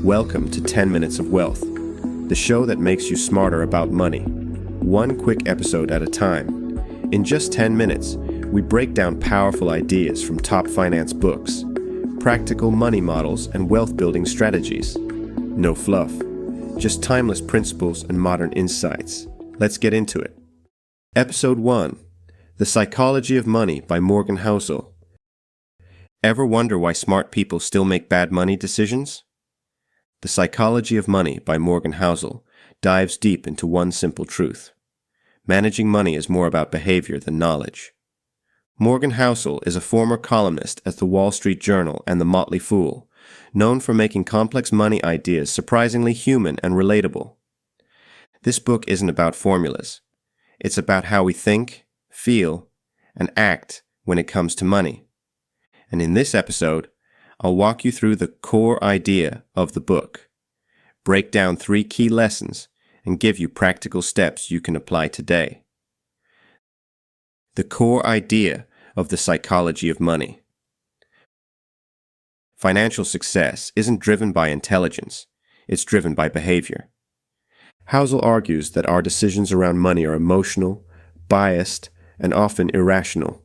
Welcome to 10 Minutes of Wealth, the show that makes you smarter about money, one quick episode at a time. In just 10 minutes, we break down powerful ideas from top finance books, practical money models, and wealth-building strategies. No fluff, just timeless principles and modern insights. Let's get into it. Episode 1, The Psychology of Money by Morgan Housel. Ever wonder why smart people still make bad money decisions? The Psychology of Money by Morgan Housel dives deep into one simple truth. Managing money is more about behavior than knowledge. Morgan Housel is a former columnist at the Wall Street Journal and The Motley Fool, known for making complex money ideas surprisingly human and relatable. This book isn't about formulas. It's about how we think, feel, and act when it comes to money. And in this episode, I'll walk you through the core idea of the book, break down 3 key lessons, and give you practical steps you can apply today. The core idea of the psychology of money. Financial success isn't driven by intelligence, it's driven by behavior. Housel argues that our decisions around money are emotional, biased, and often irrational,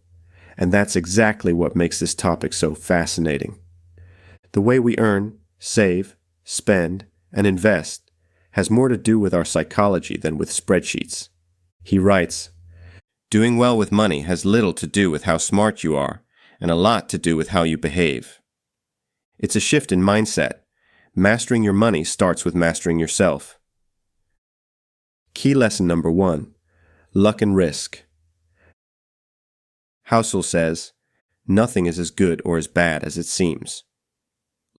and that's exactly what makes this topic so fascinating. The way we earn, save, spend, and invest has more to do with our psychology than with spreadsheets. He writes, "Doing well with money has little to do with how smart you are, and a lot to do with how you behave." It's a shift in mindset. Mastering your money starts with mastering yourself. Key lesson number 1, luck and risk. Housel says, nothing is as good or as bad as it seems.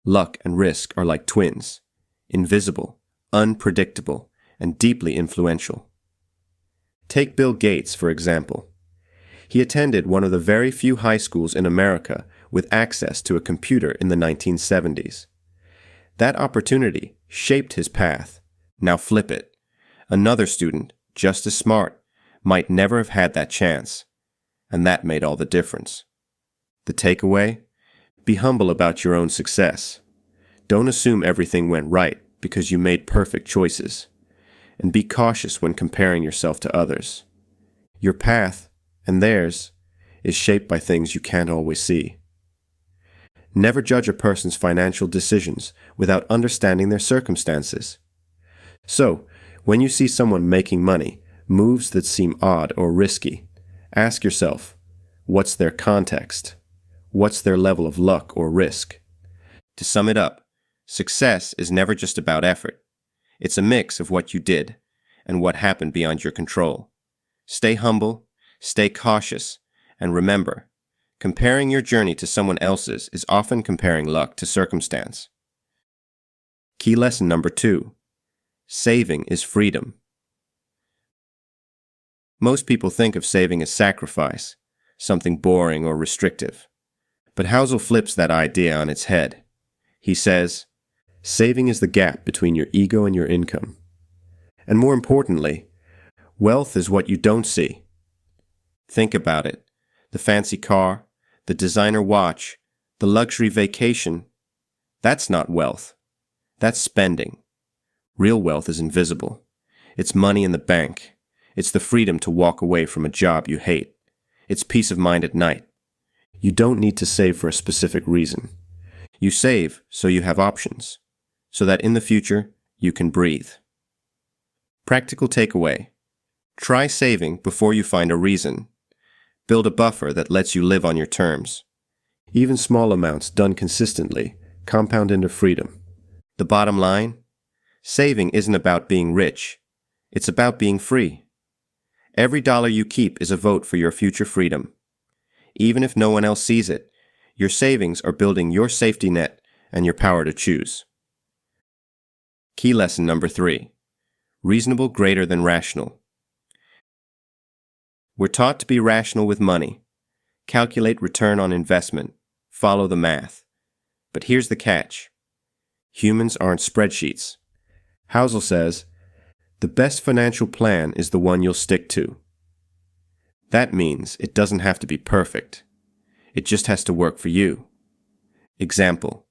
Luck and risk are like twins, invisible, unpredictable, and deeply influential. Take Bill Gates, for example. He attended one of the very few high schools in America with access to a computer in the 1970s. That opportunity shaped his path. Now flip it. Another student, just as smart, might never have had that chance, and that made all the difference. The takeaway? Be humble about your own success. Don't assume everything went right because you made perfect choices. And be cautious when comparing yourself to others. Your path, and theirs, is shaped by things you can't always see. Never judge a person's financial decisions without understanding their circumstances. So, when you see someone making money, moves that seem odd or risky, ask yourself, what's their context? What's their level of luck or risk? To sum it up, success is never just about effort. It's a mix of what you did and what happened beyond your control. Stay humble, stay cautious, and remember, comparing your journey to someone else's is often comparing luck to circumstance. Key lesson number 2, saving is freedom. Most people think of saving as sacrifice, something boring or restrictive. But Housel flips that idea on its head. He says, saving is the gap between your ego and your income. And more importantly, wealth is what you don't see. Think about it. The fancy car, the designer watch, the luxury vacation, that's not wealth. That's spending. Real wealth is invisible. It's money in the bank. It's the freedom to walk away from a job you hate. It's peace of mind at night. You don't need to save for a specific reason. You save so you have options, so that in the future you can breathe. Practical takeaway. Try saving before you find a reason. Build a buffer that lets you live on your terms. Even small amounts done consistently compound into freedom. The bottom line? Saving isn't about being rich. It's about being free. Every dollar you keep is a vote for your future freedom. Even if no one else sees it, your savings are building your safety net and your power to choose. Key lesson number 3, reasonable greater than rational. We're taught to be rational with money. Calculate return on investment. Follow the math. But here's the catch. Humans aren't spreadsheets. Housel says, the best financial plan is the one you'll stick to. That means it doesn't have to be perfect. It just has to work for you. Example,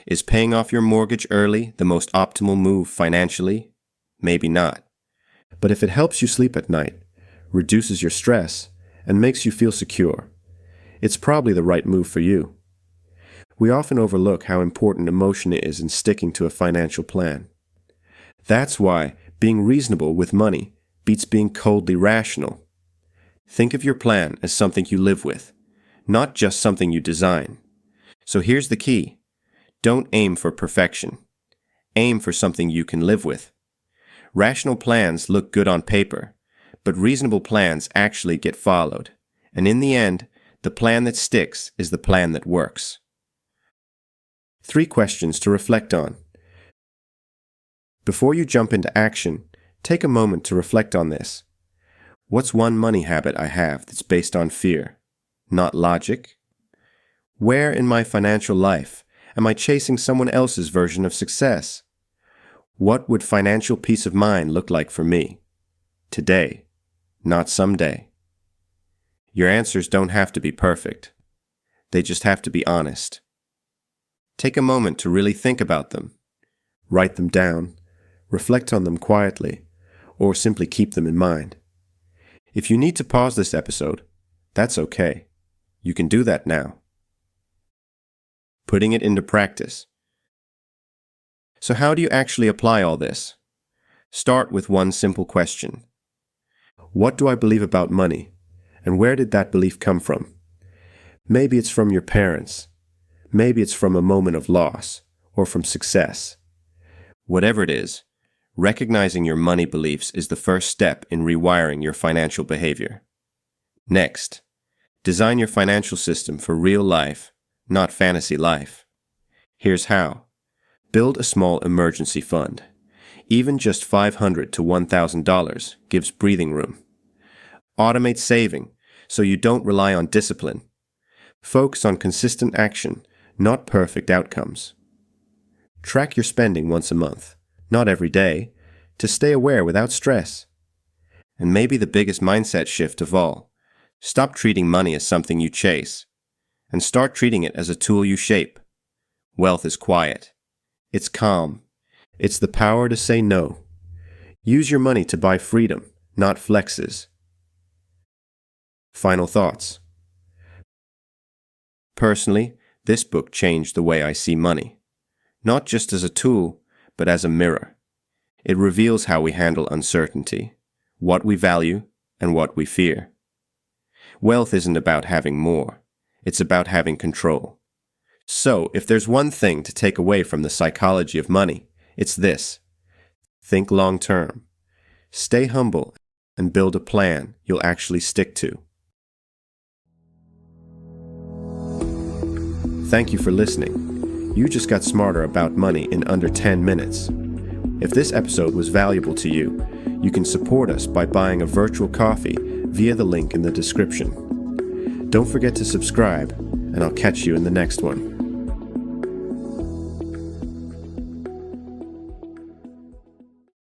Is paying off your mortgage early the most optimal move financially? Maybe not. But if it helps you sleep at night, reduces your stress, and makes you feel secure, it's probably the right move for you. We often overlook how important emotion is in sticking to a financial plan. That's why being reasonable with money beats being coldly rational. Think of your plan as something you live with, not just something you design. So here's the key. Don't aim for perfection. Aim for something you can live with. Rational plans look good on paper, but reasonable plans actually get followed. And in the end, the plan that sticks is the plan that works. 3 questions to reflect on. Before you jump into action, take a moment to reflect on this. What's one money habit I have that's based on fear, not logic? Where in my financial life am I chasing someone else's version of success? What would financial peace of mind look like for me? Today, not someday. Your answers don't have to be perfect. They just have to be honest. Take a moment to really think about them. Write them down, reflect on them quietly, or simply keep them in mind. If you need to pause this episode, that's okay. You can do that now. Putting it into practice. So how do you actually apply all this? Start with one simple question. What do I believe about money, and where did that belief come from? Maybe it's from your parents. Maybe it's from a moment of loss, or from success. Whatever it is, recognizing your money beliefs is the first step in rewiring your financial behavior. Next, design your financial system for real life, not fantasy life. Here's how. Build a small emergency fund. Even just $500 to $1,000 gives breathing room. Automate saving so you don't rely on discipline. Focus on consistent action, not perfect outcomes. Track your spending once a month, not every day, to stay aware without stress. And maybe the biggest mindset shift of all, stop treating money as something you chase, and start treating it as a tool you shape. Wealth is quiet. It's calm. It's the power to say no. Use your money to buy freedom, not flexes. Final thoughts. Personally, this book changed the way I see money. Not just as a tool, but as a mirror. It reveals how we handle uncertainty, what we value, and what we fear. Wealth isn't about having more. It's about having control. So, if there's one thing to take away from the psychology of money, it's this. Think long term. Stay humble and build a plan you'll actually stick to. Thank you for listening. You just got smarter about money in under 10 minutes. If this episode was valuable to you, you can support us by buying a virtual coffee via the link in the description. Don't forget to subscribe, and I'll catch you in the next one.